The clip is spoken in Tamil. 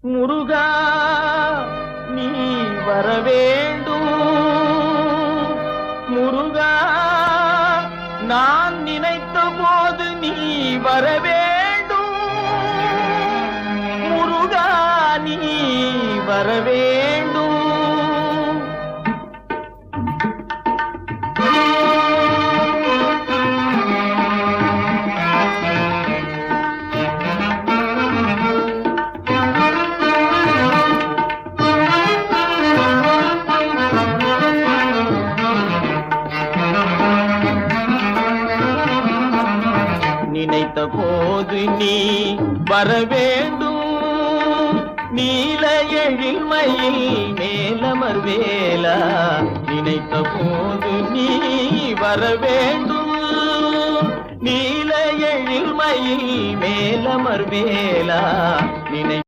முருகா நீ வரவேண்டும். முருகா நான் நினைத்த போது நீ வரவேண்டும். முருகா நீ வரவேண்டும். நினைத்த போது நீ வரவேண்டும். நீல எழில்மையில் மேலமர்வேலா நினைத்த போது நீ வரவேண்டும். நீல எழில்மையில் மேலமர்வேலா நினைத்த